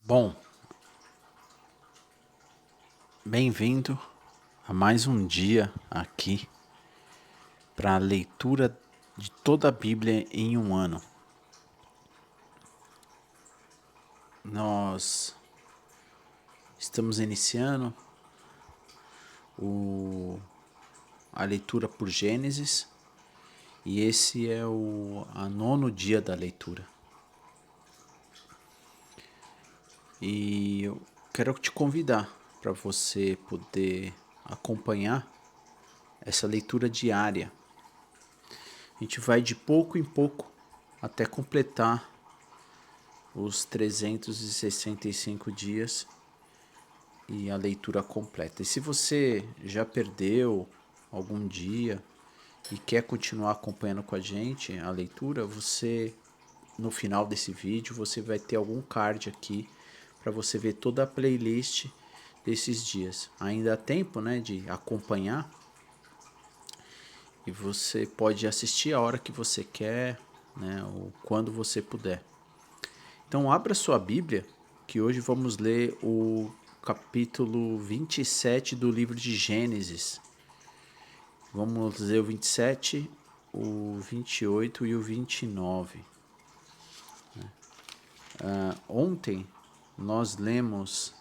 Bom, bem-vindo a mais um dia aqui para a leitura de toda a Bíblia em um ano. Nós estamos iniciando a leitura por Gênesis e esse é a nono dia da leitura. E eu quero te convidar para você poder acompanhar essa leitura diária. A gente vai de pouco em pouco até completar os 365 dias e a leitura completa. E se você já perdeu algum dia e quer continuar acompanhando com a gente a leitura, você no final desse vídeo você vai ter algum card aqui para você ver toda a playlist desses dias. Ainda há tempo, né, de acompanhar e você pode assistir a hora que você quer, né, ou quando você puder. Então abra sua Bíblia, que hoje vamos ler o capítulo 27 do livro de Gênesis. Vamos ler o 27, o 28 e o 29. Ontem nós vimos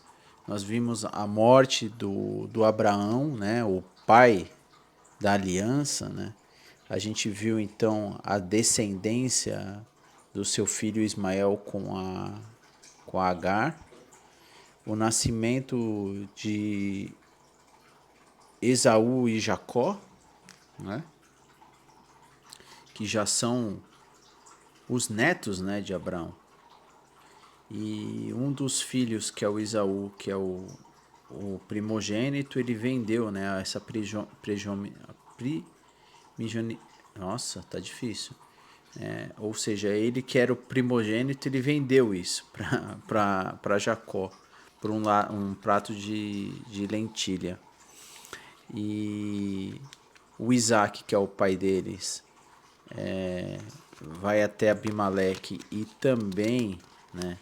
a morte do Abraão, né, o pai da aliança, né? A gente viu então a descendência do seu filho Ismael com a Agar, o nascimento de Esaú e Jacó, né? Que já são os netos, né, de Abraão. E um dos filhos, que é o Esaú, que é o primogênito, ele vendeu, né, essa nossa, tá difícil. Ou seja, ele que era o primogênito, ele vendeu isso para Jacó por um prato de lentilha. E o Isaac, que é o pai deles, vai até Abimeleque e também, né,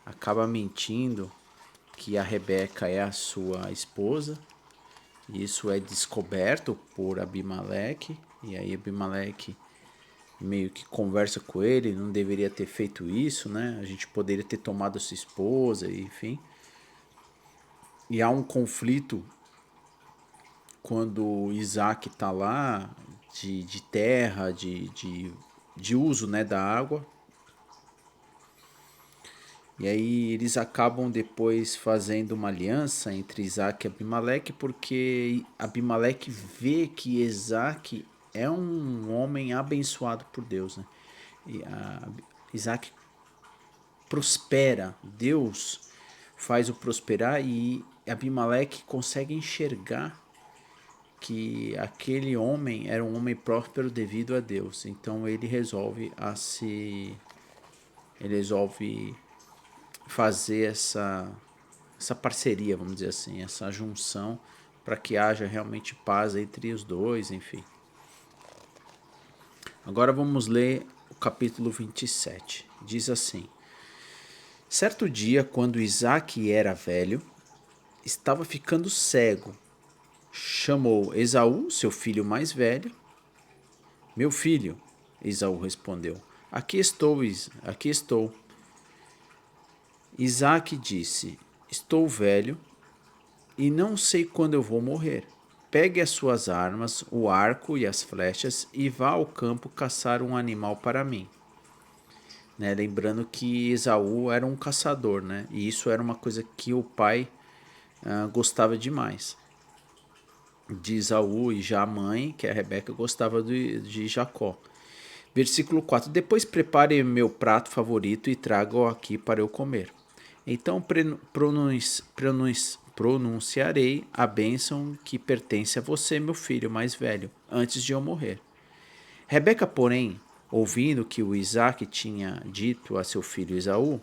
acaba mentindo que a Rebeca é a sua esposa. Isso é descoberto por Abimeleque, e aí Abimeleque meio que conversa com ele, não deveria ter feito isso, né? A gente poderia ter tomado a sua esposa, enfim. E há um conflito quando Isaac está lá de terra, de uso, né, da água. E aí eles acabam depois fazendo uma aliança entre Isaac e Abimeleque, porque Abimeleque vê que Isaac é um homem abençoado por Deus, né? Isaac prospera, Deus faz o prosperar e Abimeleque consegue enxergar que aquele homem era um homem próspero devido a Deus. Então ele resolve fazer essa parceria, vamos dizer assim, essa junção para que haja realmente paz entre os dois, enfim. Agora vamos ler o capítulo 27. Diz assim: Certo dia, quando Isaque era velho, estava ficando cego. Chamou Esaú, seu filho mais velho. Meu filho, Esaú respondeu, aqui estou. Isaque disse, estou velho e não sei quando eu vou morrer. Pegue as suas armas, o arco e as flechas e vá ao campo caçar um animal para mim. Né? Lembrando que Esaú era um caçador, né? E isso era uma coisa que o pai gostava demais de Esaú, e já a mãe, que é a Rebeca, gostava de Jacó. Versículo 4: Depois prepare meu prato favorito e traga-o aqui para eu comer. Então pronunciarei a bênção que pertence a você, meu filho mais velho, antes de eu morrer. Rebeca, porém, ouvindo que o Isaque tinha dito a seu filho Esaú,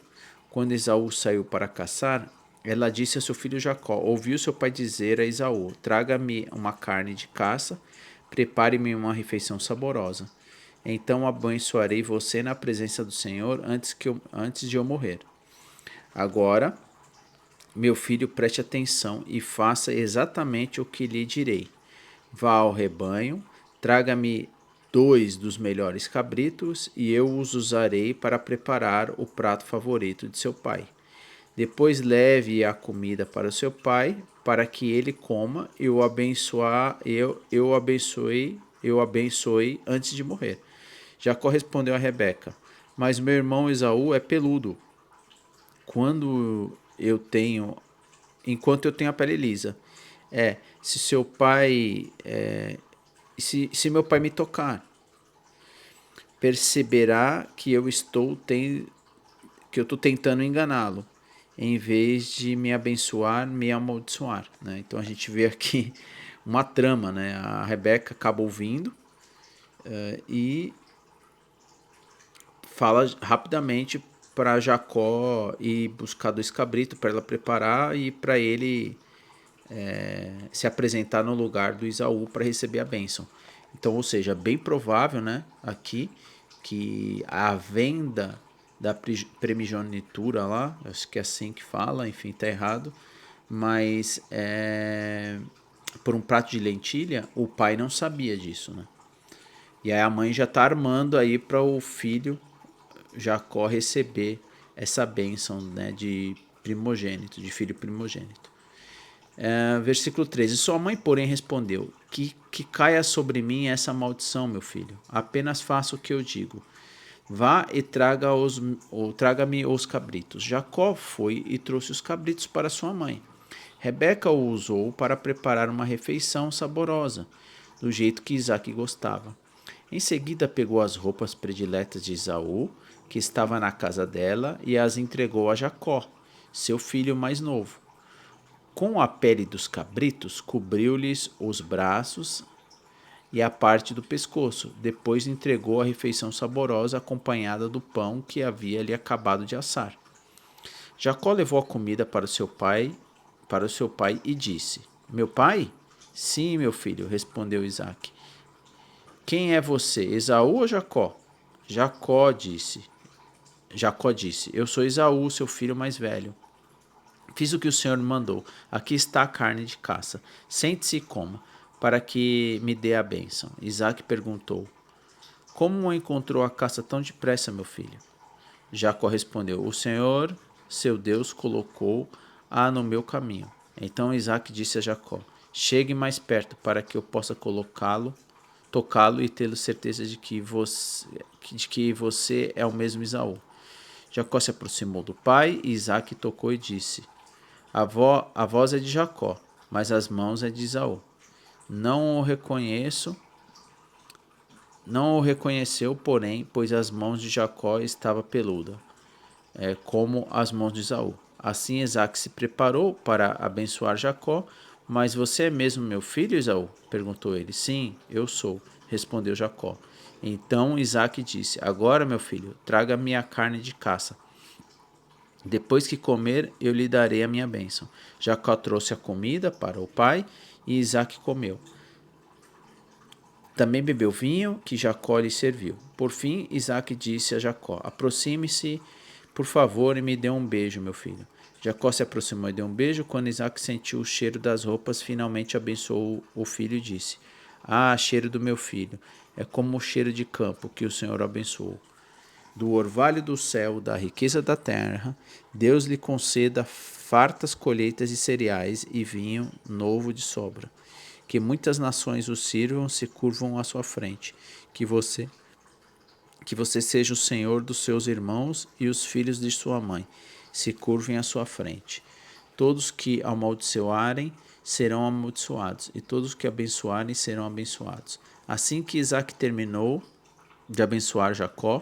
quando Esaú saiu para caçar, ela disse a seu filho Jacó: Ouviu seu pai dizer a Esaú: Traga-me uma carne de caça, prepare-me uma refeição saborosa. Então abençoarei você na presença do Senhor antes de eu morrer. Agora, meu filho, preste atenção e faça exatamente o que lhe direi. Vá ao rebanho, traga-me 2 dos melhores cabritos e eu os usarei para preparar o prato favorito de seu pai. Depois leve a comida para o seu pai, para que ele coma e eu abençoe antes de morrer. Jacó respondeu a Rebeca: Mas meu irmão Esaú é peludo, quando eu tenho, enquanto eu tenho a pele lisa. Se seu pai, se meu pai me tocar, perceberá que que eu estou tentando enganá-lo, em vez de me abençoar, me amaldiçoar, né? Então a gente vê aqui uma trama, né? A Rebeca acaba ouvindo e fala rapidamente para Jacó ir buscar 2 cabritos para ela preparar e para ele se apresentar no lugar do Isaú para receber a bênção. Então, ou seja, bem provável, né, aqui, que a venda da primogenitura lá, acho que é assim que fala, enfim, tá errado, mas por um prato de lentilha, o pai não sabia disso, né? E aí a mãe já tá armando aí para o filho Jacó receber essa bênção, né, de primogênito, de filho primogênito. Versículo 13. Sua mãe, porém, respondeu: que caia sobre mim essa maldição, meu filho. Apenas faça o que eu digo. Vá e traga-me os cabritos. Jacó foi e trouxe os cabritos para sua mãe. Rebeca o usou para preparar uma refeição saborosa, do jeito que Isaac gostava. Em seguida, pegou as roupas prediletas de Esaú, que estava na casa dela, e as entregou a Jacó, seu filho mais novo. Com a pele dos cabritos, cobriu-lhes os braços e a parte do pescoço. Depois entregou a refeição saborosa acompanhada do pão que havia lhe acabado de assar. Jacó levou a comida para o seu pai e disse: Meu pai? Sim, meu filho, respondeu Isaque. Quem é você, Esaú ou Jacó? Jacó disse. Jacó disse: Eu sou Esaú, seu filho mais velho. Fiz o que o Senhor me mandou. Aqui está a carne de caça. Sente-se e coma, para que me dê a bênção. Isaac perguntou: Como encontrou a caça tão depressa, meu filho? Jacó respondeu: O Senhor, seu Deus, colocou-a no meu caminho. Então Isaac disse a Jacó: Chegue mais perto para que eu possa tocá-lo e ter certeza de que você é o mesmo Esaú. Jacó se aproximou do pai e Isaac tocou e disse: a voz é de Jacó, mas as mãos é de Esaú. Não o reconheço, não o reconheceu, porém, pois as mãos de Jacó estavam peludas, como as mãos de Esaú. Assim Isaac se preparou para abençoar Jacó. Mas você é mesmo meu filho, Esaú? Perguntou ele. Sim, eu sou, respondeu Jacó. Então Isaac disse: Agora, meu filho, traga-me a carne de caça. Depois que comer, eu lhe darei a minha bênção. Jacó trouxe a comida para o pai e Isaac comeu. Também bebeu vinho que Jacó lhe serviu. Por fim, Isaac disse a Jacó: Aproxime-se, por favor, e me dê um beijo, meu filho. Jacó se aproximou e deu um beijo. Quando Isaac sentiu o cheiro das roupas, finalmente abençoou o filho e disse: Ah, cheiro do meu filho, é como o cheiro de campo que o Senhor abençoou. Do orvalho do céu, da riqueza da terra, Deus lhe conceda fartas colheitas de cereais e vinho novo de sobra. Que muitas nações o sirvam, se curvam à sua frente. Que você seja o senhor dos seus irmãos e os filhos de sua mãe se curvem à sua frente. Todos que amaldiçoarem serão amaldiçoados, e todos que abençoarem serão abençoados. Assim que Isaac terminou de abençoar Jacó,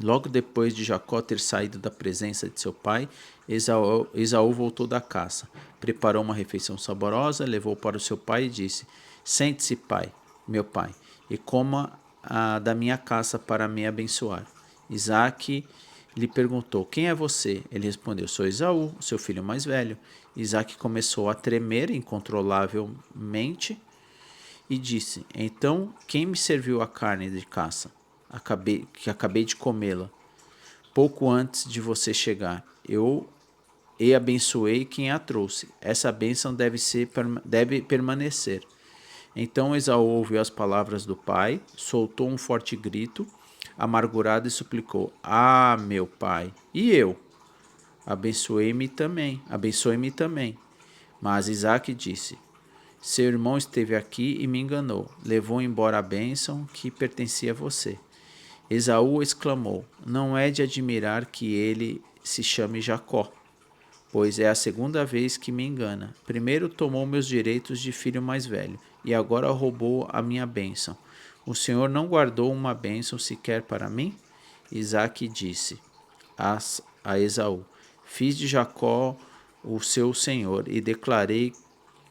logo depois de Jacó ter saído da presença de seu pai, Esaú voltou da caça. Preparou uma refeição saborosa, levou para o seu pai e disse: Sente-se, pai, meu pai, e coma da minha caça para me abençoar. Isaque lhe perguntou: Quem é você? Ele respondeu: Sou Esaú, seu filho mais velho. Isaque começou a tremer incontrolavelmente e disse: Então, quem me serviu a carne de caça? Acabei de comê-la pouco antes de você chegar. Eu e abençoei quem a trouxe. Essa bênção deve permanecer. Então Esaú ouviu as palavras do pai, soltou um forte grito, amargurado, e suplicou: Ah, meu pai, e eu? Abençoe-me também. Mas Isaque disse: Seu irmão esteve aqui e me enganou, levou embora a bênção que pertencia a você. Esaú exclamou: Não é de admirar que ele se chame Jacó, pois é a segunda vez que me engana. Primeiro tomou meus direitos de filho mais velho, e agora roubou a minha bênção. O Senhor não guardou uma bênção sequer para mim? Isaque disse a Esaú: Fiz de Jacó o seu senhor e declarei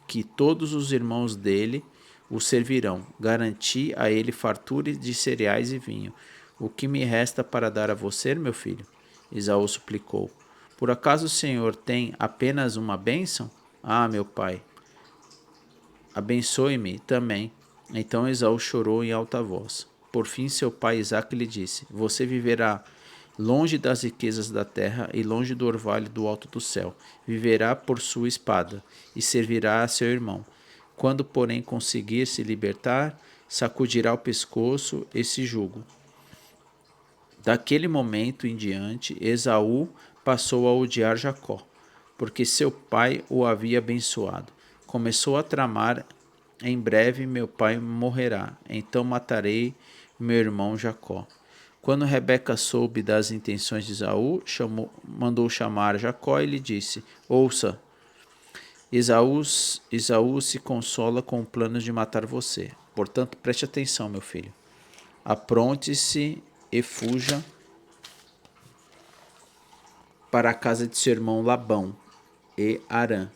que todos os irmãos dele o servirão. Garanti a ele fartura de cereais e vinho. O que me resta para dar a você, meu filho? Esaú suplicou. Por acaso o Senhor tem apenas uma bênção? Ah, meu pai, abençoe-me também. Então Esaú chorou em alta voz. Por fim, seu pai Isaque lhe disse: Você viverá longe das riquezas da terra e longe do orvalho do alto do céu. Viverá por sua espada e servirá a seu irmão. Quando, porém, conseguir se libertar, sacudirá o pescoço esse jugo. Daquele momento em diante, Esaú passou a odiar Jacó, porque seu pai o havia abençoado. Começou a tramar: Em breve meu pai morrerá, então matarei meu irmão Jacó. Quando Rebeca soube das intenções de Esaú, mandou chamar Jacó e lhe disse: Ouça, Esaú se consola com planos de matar você. Portanto, preste atenção, meu filho. Apronte-se e fuja para a casa de seu irmão Labão e Harã.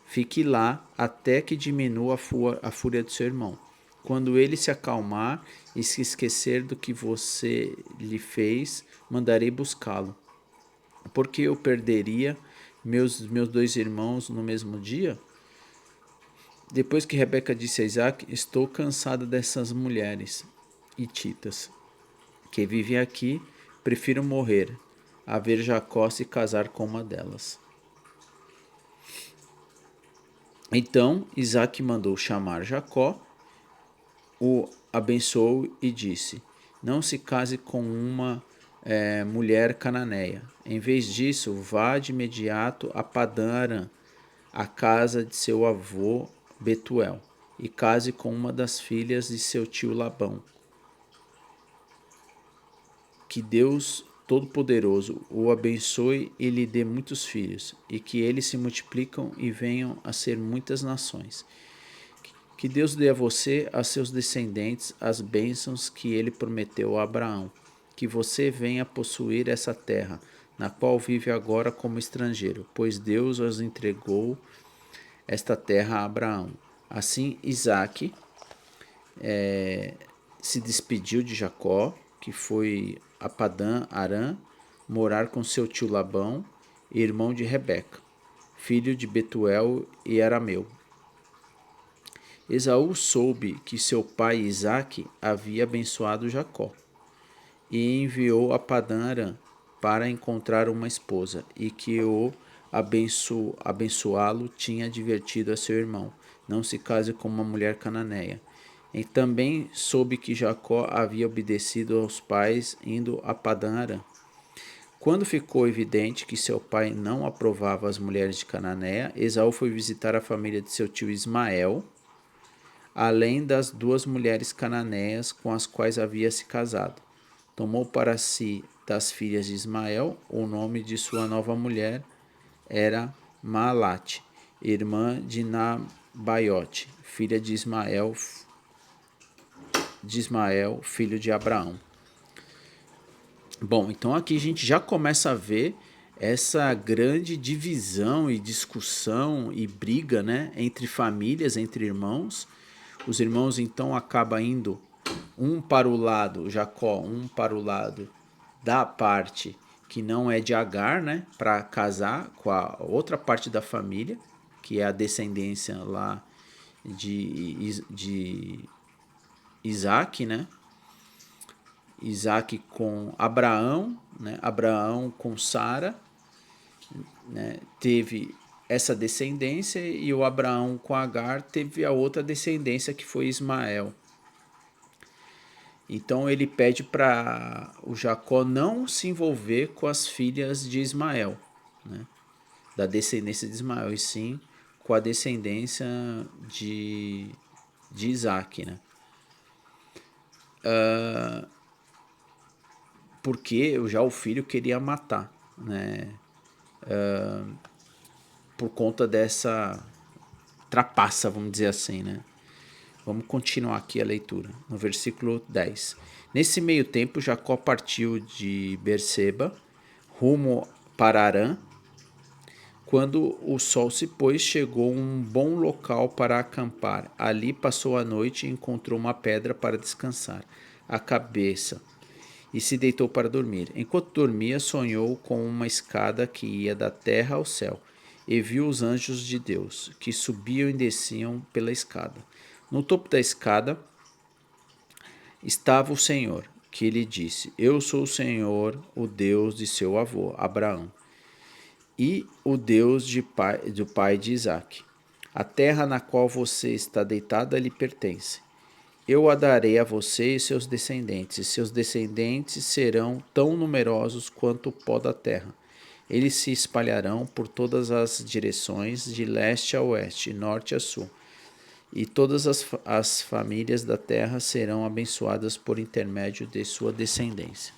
Fique lá até que diminua a fúria do seu irmão. Quando ele se acalmar e se esquecer do que você lhe fez, mandarei buscá-lo. Porque eu perderia meus dois irmãos no mesmo dia? Depois que Rebeca disse a Isaac: Estou cansada dessas mulheres hititas que vivem aqui, prefiro morrer a ver Jacó se casar com uma delas. Então Isaac mandou chamar Jacó, o abençoou e disse: Não se case com uma mulher cananeia. Em vez disso, vá de imediato a Padã Arã, a casa de seu avô Betuel, e case com uma das filhas de seu tio Labão. Que Deus Todo-Poderoso o abençoe e lhe dê muitos filhos, e que eles se multiplicam e venham a ser muitas nações. Que Deus dê a você, a seus descendentes, as bênçãos que ele prometeu a Abraão. Que você venha possuir essa terra, na qual vive agora como estrangeiro, pois Deus os entregou esta terra a Abraão. Assim, Isaque se despediu de Jacó, que foi a Padã Arã, morar com seu tio Labão, irmão de Rebeca, filho de Betuel e Arameu. Esaú soube que seu pai Isaque havia abençoado Jacó e enviou a Padã Arã para encontrar uma esposa, e que o abençoá-lo tinha advertido a seu irmão: Não se case com uma mulher cananeia. E também soube que Jacó havia obedecido aos pais, indo a Padã Arã. Quando ficou evidente que seu pai não aprovava as mulheres de Cananéia, Esaú foi visitar a família de seu tio Ismael, além das duas mulheres cananeias com as quais havia se casado. Tomou para si das filhas de Ismael. O nome de sua nova mulher era Maalate, irmã de Nabaiote, filha de Ismael, filho de Abraão. Bom, então aqui a gente já começa a ver essa grande divisão e discussão e briga, né, entre famílias, entre irmãos. Os irmãos então acabam indo um para o lado, Jacó, um para o lado da parte que não é de Agar, né, para casar com a outra parte da família, que é a descendência lá de Isaac, né? Isaac com Abraão, né? Abraão com Sara, né, teve essa descendência e o Abraão com Agar teve a outra descendência que foi Ismael. Então ele pede para o Jacó não se envolver com as filhas de Ismael, né, da descendência de Ismael, e sim com a descendência de, de Isaac, né? Porque já o filho queria matar, né? Por conta dessa trapaça, vamos dizer assim, né? Vamos continuar aqui a leitura, no versículo 10. Nesse meio tempo, Jacó partiu de Berseba, rumo para Harã. Quando o sol se pôs, chegou a um bom local para acampar. Ali passou a noite e encontrou uma pedra para descansar a cabeça e se deitou para dormir. Enquanto dormia, sonhou com uma escada que ia da terra ao céu e viu os anjos de Deus que subiam e desciam pela escada. No topo da escada estava o Senhor, que lhe disse: Eu sou o Senhor, o Deus de seu avô, Abraão, e o Deus do pai de Isaque. A terra na qual você está deitada lhe pertence. Eu a darei a você e seus descendentes, e seus descendentes serão tão numerosos quanto o pó da terra. Eles se espalharão por todas as direções, de leste a oeste, norte a sul, e todas as famílias da terra serão abençoadas por intermédio de sua descendência.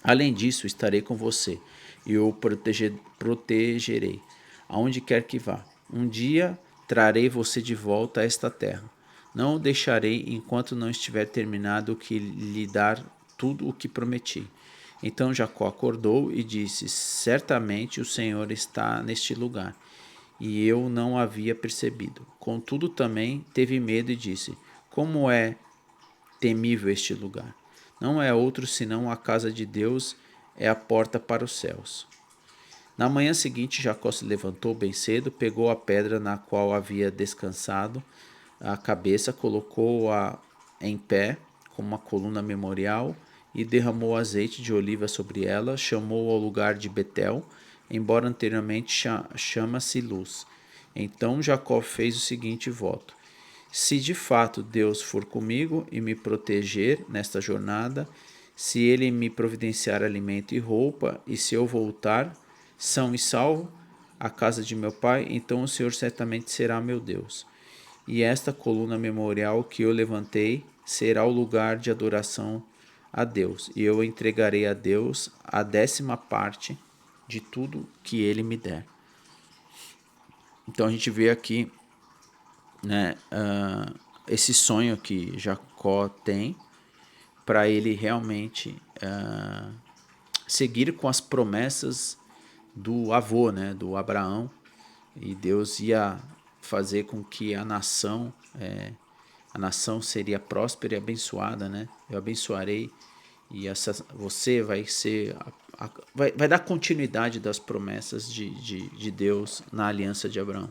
Além disso, estarei com você e o protegerei, aonde quer que vá. Um dia trarei você de volta a esta terra. Não o deixarei enquanto não estiver terminado que lhe dar tudo o que prometi. Então Jacó acordou e disse: Certamente o Senhor está neste lugar, e eu não havia percebido. Contudo, também teve medo e disse: Como é temível este lugar! Não é outro senão a casa de Deus, é a porta para os céus. Na manhã seguinte, Jacó se levantou bem cedo, pegou a pedra na qual havia descansado a cabeça, colocou-a em pé, como uma coluna memorial, e derramou azeite de oliva sobre ela, chamou ao lugar de Betel, embora anteriormente chama-se Luz. Então Jacó fez o seguinte voto: Se de fato Deus for comigo e me proteger nesta jornada, se ele me providenciar alimento e roupa, e se eu voltar são e salvo à casa de meu pai, então o Senhor certamente será meu Deus. E esta coluna memorial que eu levantei será o lugar de adoração a Deus, e eu entregarei a Deus a 10ª parte de tudo que ele me der. Então a gente vê aqui, né, esse sonho que Jacó tem para ele realmente seguir com as promessas do avô, né, do Abraão, e Deus ia fazer com que a nação seria próspera e abençoada, né? Eu abençoarei e você vai ser vai dar continuidade das promessas de Deus na aliança de Abraão.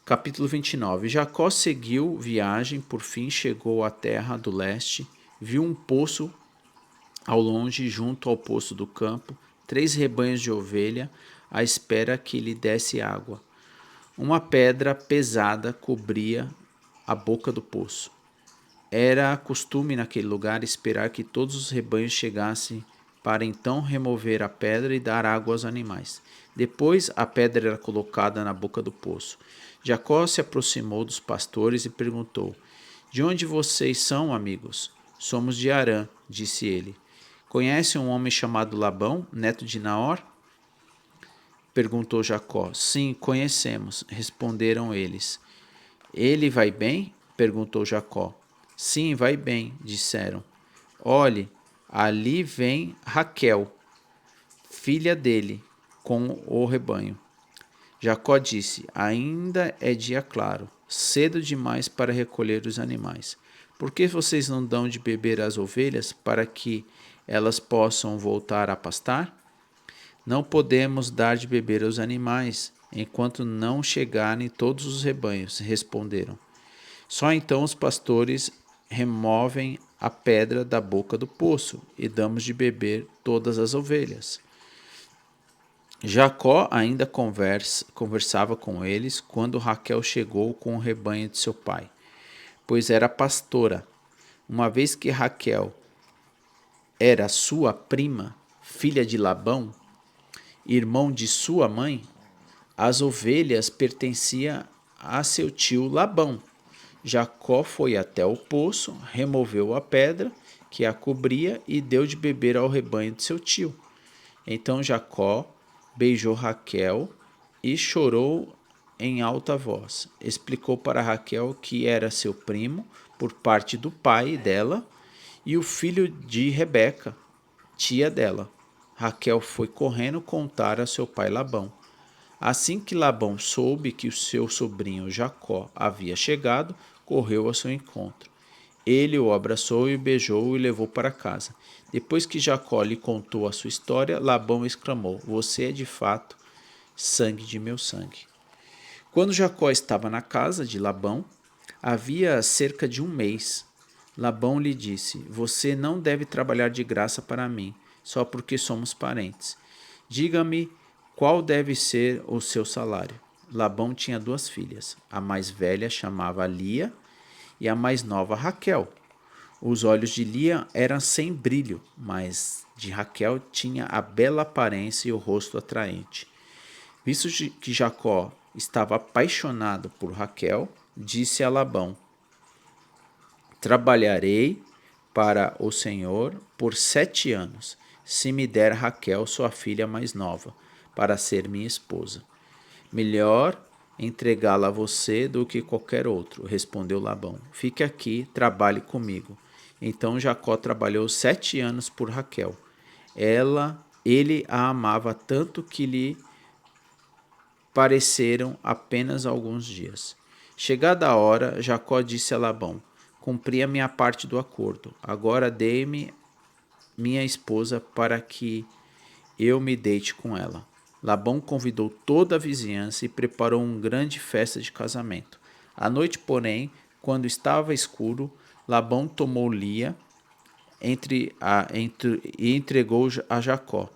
Capítulo 29. Jacó seguiu viagem, por fim chegou à terra do leste, viu um poço ao longe, junto ao poço do campo, 3 rebanhos de ovelha, à espera que lhe desse água. Uma pedra pesada cobria a boca do poço. Era costume naquele lugar esperar que todos os rebanhos chegassem para então remover a pedra e dar água aos animais. Depois a pedra era colocada na boca do poço. Jacó se aproximou dos pastores e perguntou: De onde vocês são, amigos? Somos de Harã, disse ele. Conhece um homem chamado Labão, neto de Naor? Perguntou Jacó. Sim, conhecemos, responderam eles. Ele vai bem? Perguntou Jacó. Sim, vai bem, disseram. Olhe, ali vem Raquel, filha dele, com o rebanho. Jacó disse: Ainda é dia claro, cedo demais para recolher os animais. Por que vocês não dão de beber às ovelhas para que elas possam voltar a pastar? Não podemos dar de beber aos animais enquanto não chegarem todos os rebanhos, responderam. Só então os pastores removem a pedra da boca do poço e damos de beber todas as ovelhas. Jacó ainda conversava com eles quando Raquel chegou com o rebanho de seu pai, pois era pastora. Uma vez que Raquel era sua prima, filha de Labão, irmão de sua mãe, as ovelhas pertenciam a seu tio Labão. Jacó foi até o poço, removeu a pedra que a cobria e deu de beber ao rebanho de seu tio. Então Jacó beijou Raquel e chorou em alta voz. Explicou para Raquel que era seu primo, por parte do pai dela, e o filho de Rebeca, tia dela. Raquel foi correndo contar a seu pai Labão. Assim que Labão soube que o seu sobrinho Jacó havia chegado, correu ao seu encontro. Ele o abraçou e beijou e levou para casa. Depois que Jacó lhe contou a sua história, Labão exclamou: Você é de fato sangue de meu sangue. Quando Jacó estava na casa de Labão, havia cerca de um mês. Labão lhe disse: Você não deve trabalhar de graça para mim, só porque somos parentes. Diga-me qual deve ser o seu salário. Labão tinha duas filhas. A mais velha chamava Lia e a mais nova Raquel. Os olhos de Lia eram sem brilho, mas de Raquel tinha a bela aparência e o rosto atraente. Visto que Jacó estava apaixonado por Raquel, disse a Labão: Trabalharei para o Senhor por 7 anos, se me der Raquel, sua filha mais nova, para ser minha esposa. Melhor entregá-la a você do que qualquer outro, respondeu Labão. Fique aqui, trabalhe comigo. Então Jacó trabalhou 7 anos por Raquel. Ele a amava tanto que lhe pareceram apenas alguns dias. Chegada a hora, Jacó disse a Labão: Cumpri a minha parte do acordo. Agora dê-me minha esposa para que eu me deite com ela. Labão convidou toda a vizinhança e preparou uma grande festa de casamento. À noite, porém, quando estava escuro, Labão tomou Lia e entregou a Jacó.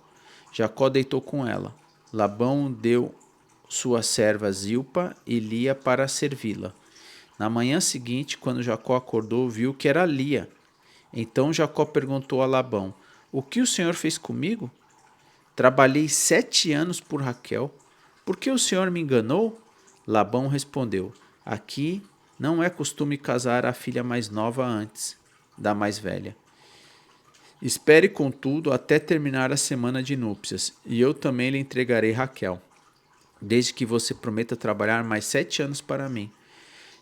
Jacó deitou com ela. Labão deu sua serva Zilpa e Lia para servi-la. Na manhã seguinte, quando Jacó acordou, viu que era Lia. Então Jacó perguntou a Labão: O que o senhor fez comigo? Trabalhei 7 anos por Raquel. Por que o senhor me enganou? Labão respondeu: Aqui não é costume casar a filha mais nova antes da mais velha. Espere, contudo, até terminar a semana de núpcias, e eu também lhe entregarei Raquel, desde que você prometa trabalhar mais 7 anos para mim.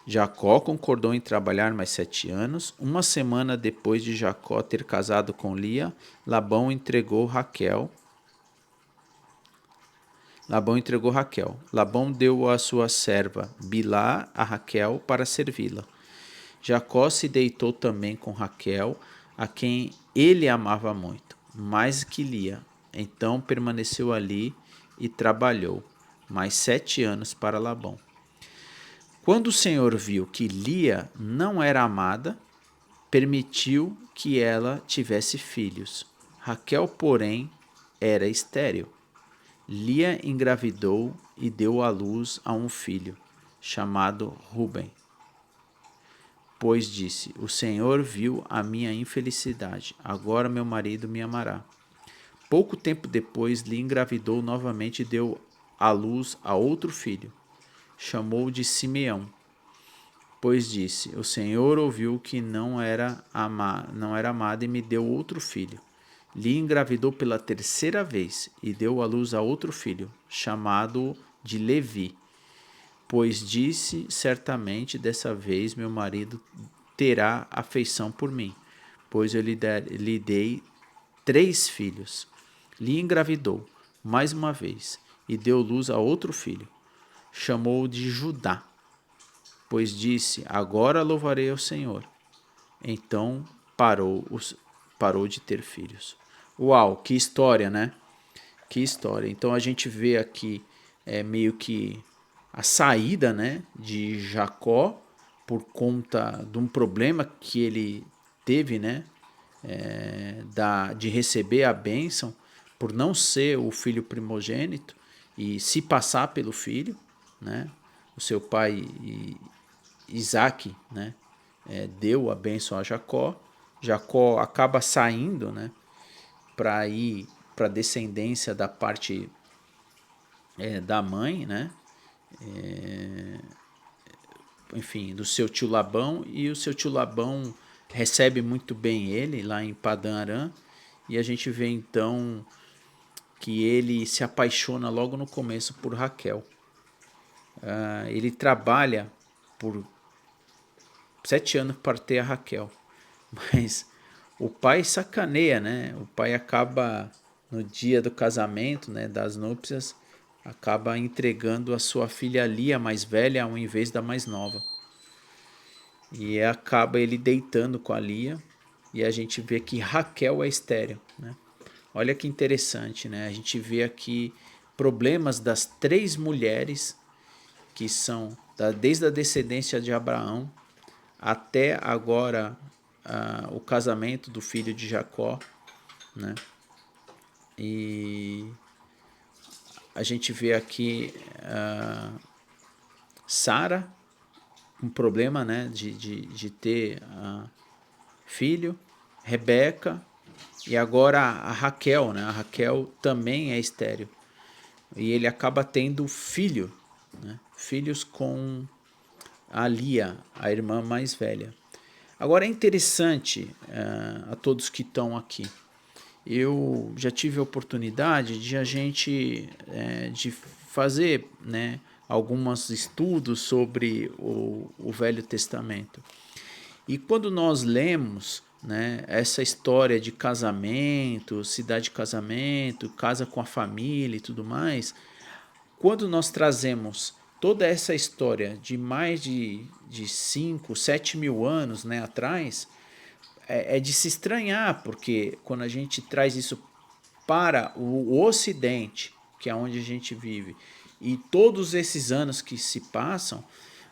Jacó concordou em trabalhar mais 7 anos. Uma semana depois de Jacó ter casado com Lia, Labão entregou Raquel. Labão deu a sua serva Bilá a Raquel para servi-la. Jacó se deitou também com Raquel, a quem ele amava muito, mais que Lia. Então permaneceu ali e trabalhou mais 7 anos para Labão. Quando o Senhor viu que Lia não era amada, permitiu que ela tivesse filhos. Raquel, porém, era estéril. Lia engravidou e deu à luz a um filho, chamado Ruben. Pois disse: O Senhor viu a minha infelicidade, agora meu marido me amará. Pouco tempo depois, Lia engravidou novamente e deu à luz a outro filho. Chamou de Simeão, pois disse: O Senhor ouviu que não era amada e me deu outro filho. Lia engravidou pela terceira vez e deu à luz a outro filho, chamado de Levi, pois disse: Certamente dessa vez meu marido terá afeição por mim, pois eu lhe dei 3 filhos. Lia engravidou mais uma vez e deu luz a outro filho. Chamou-o de Judá, pois disse: Agora louvarei ao Senhor. Então parou de ter filhos. Uau, que história, né? Que história. Então a gente vê aqui meio que a saída, né, de Jacó por conta de um problema que ele teve, né, de receber a bênção por não ser o filho primogênito e se passar pelo filho, né? O seu pai Isaac, né? Deu a bênção a Jacó. Jacó acaba saindo, né? Para ir para a descendência da parte da mãe, né? Enfim, do seu tio Labão, e o seu tio Labão recebe muito bem ele lá em Padã Arã, e a gente vê então que ele se apaixona logo no começo por Raquel. Ele trabalha por 7 anos para ter a Raquel, mas o pai sacaneia, né? O pai acaba no dia do casamento, né, das núpcias, acaba entregando a sua filha Lia, a mais velha, ao invés da mais nova. E acaba ele deitando com a Lia, e a gente vê que Raquel é estéril, né? Olha que interessante, né? A gente vê aqui problemas das 3 mulheres que são desde a descendência de Abraão até agora o casamento do filho de Jacó, né? E a gente vê aqui Sara, um problema, né, de ter filho, Rebeca, e agora a Raquel, né? A Raquel também é estéril. E ele acaba tendo filho, né? Filhos com a Lia, a irmã mais velha. Agora é interessante a todos que estão aqui. Eu já tive a oportunidade de a gente de fazer, né, alguns estudos sobre o Velho Testamento. E quando nós lemos, né, essa história de casamento, cidade de casamento, casa com a família e tudo mais, quando nós trazemos toda essa história de mais de 5, 7 mil anos, né, atrás, é de se estranhar, porque quando a gente traz isso para o Ocidente, que é onde a gente vive, e todos esses anos que se passam,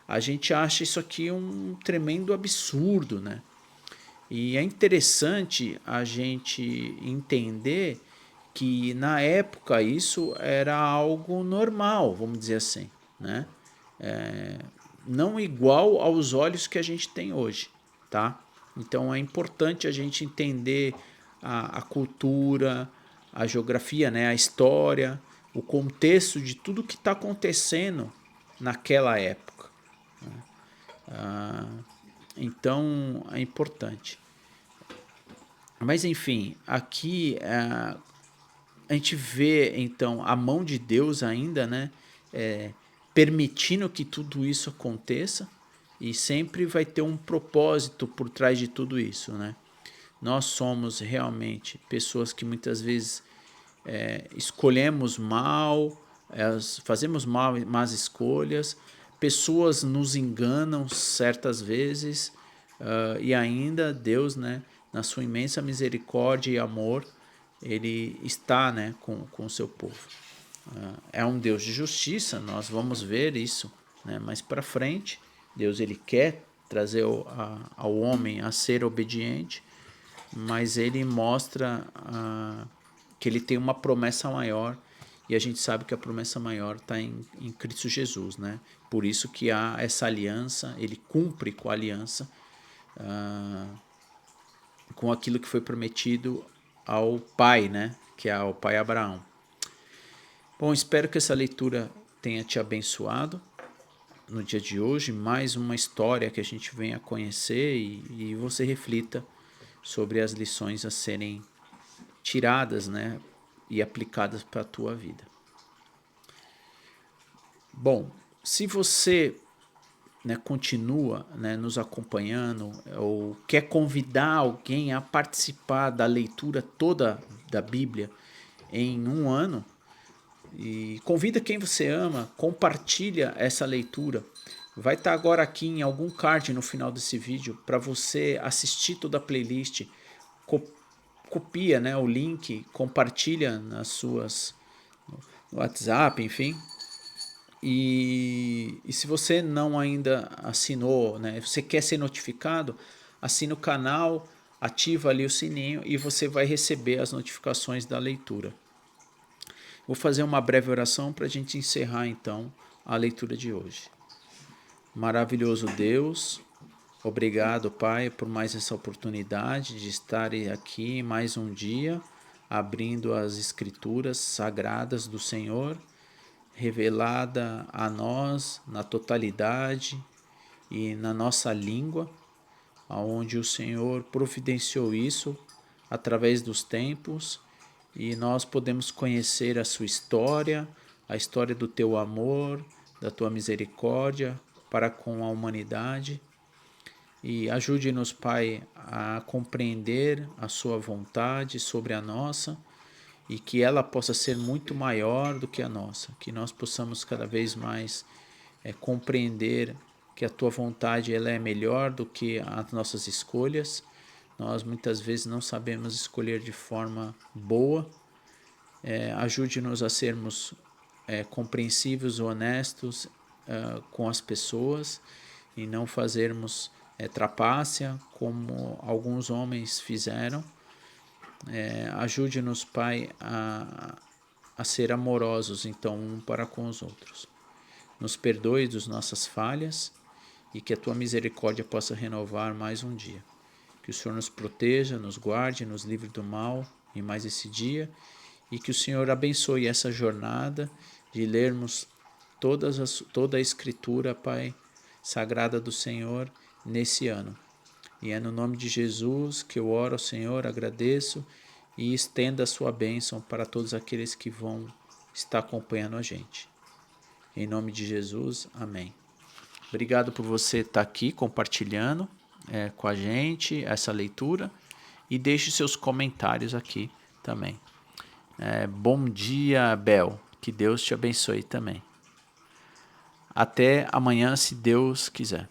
a gente acha isso aqui um tremendo absurdo, né? E é interessante a gente entender que na época isso era algo normal, vamos dizer assim, né? Não igual aos olhos que a gente tem hoje, tá? Então é importante a gente entender a cultura, a geografia, né? A história, o contexto de tudo que está acontecendo naquela época. Então é importante. Mas enfim, aqui a gente vê então a mão de Deus ainda, né? Permitindo que tudo isso aconteça, e sempre vai ter um propósito por trás de tudo isso, né? Nós somos realmente pessoas que muitas vezes escolhemos mal, fazemos más escolhas, pessoas nos enganam certas vezes, e ainda Deus, né, na sua imensa misericórdia e amor, ele está, né, com o seu povo. É um Deus de justiça, nós vamos ver isso, né, mais para frente. Deus ele quer trazer ao homem a ser obediente, mas ele mostra que ele tem uma promessa maior, e a gente sabe que a promessa maior está em Cristo Jesus, né? Por isso que há essa aliança, ele cumpre com a aliança, com aquilo que foi prometido ao pai, né? Que é ao pai Abraão. Bom, espero que essa leitura tenha te abençoado no dia de hoje, mais uma história que a gente venha conhecer, e você reflita sobre as lições a serem tiradas, né, e aplicadas para a tua vida. Bom, se você, né, continua, né, nos acompanhando, ou quer convidar alguém a participar da leitura toda da Bíblia em um ano, e convida quem você ama, compartilha essa leitura. Vai estar agora aqui em algum card no final desse vídeo para você assistir toda a playlist. Copia, né, o link, compartilha nas suas no WhatsApp, enfim. E se você não ainda assinou, né, você quer ser notificado, assina o canal, ativa ali o sininho e você vai receber as notificações da leitura. Vou fazer uma breve oração para a gente encerrar então a leitura de hoje. Maravilhoso Deus, obrigado, Pai, por mais essa oportunidade de estar aqui mais um dia, abrindo as Escrituras sagradas do Senhor, revelada a nós na totalidade e na nossa língua, onde o Senhor providenciou isso através dos tempos, e nós podemos conhecer a sua história, a história do teu amor, da tua misericórdia para com a humanidade. E ajude-nos, Pai, a compreender a sua vontade sobre a nossa e que ela possa ser muito maior do que a nossa, que nós possamos cada vez mais compreender que a tua vontade ela é melhor do que as nossas escolhas. Nós muitas vezes não sabemos escolher de forma boa. Ajude-nos a sermos compreensivos, honestos com as pessoas e não fazermos trapácia como alguns homens fizeram. Ajude-nos, Pai, a ser amorosos então um para com os outros. Nos perdoe das nossas falhas e que a tua misericórdia possa renovar mais um dia. Que o Senhor nos proteja, nos guarde, nos livre do mal em mais esse dia e que o Senhor abençoe essa jornada de lermos toda a Escritura, Pai, sagrada do Senhor nesse ano. E é no nome de Jesus que eu oro ao Senhor, agradeço e estenda a sua bênção para todos aqueles que vão estar acompanhando a gente. Em nome de Jesus, amém. Obrigado por você estar aqui compartilhando com a gente essa leitura e deixe seus comentários aqui também. Bom dia, Bel. Que Deus te abençoe também. Até amanhã, se Deus quiser.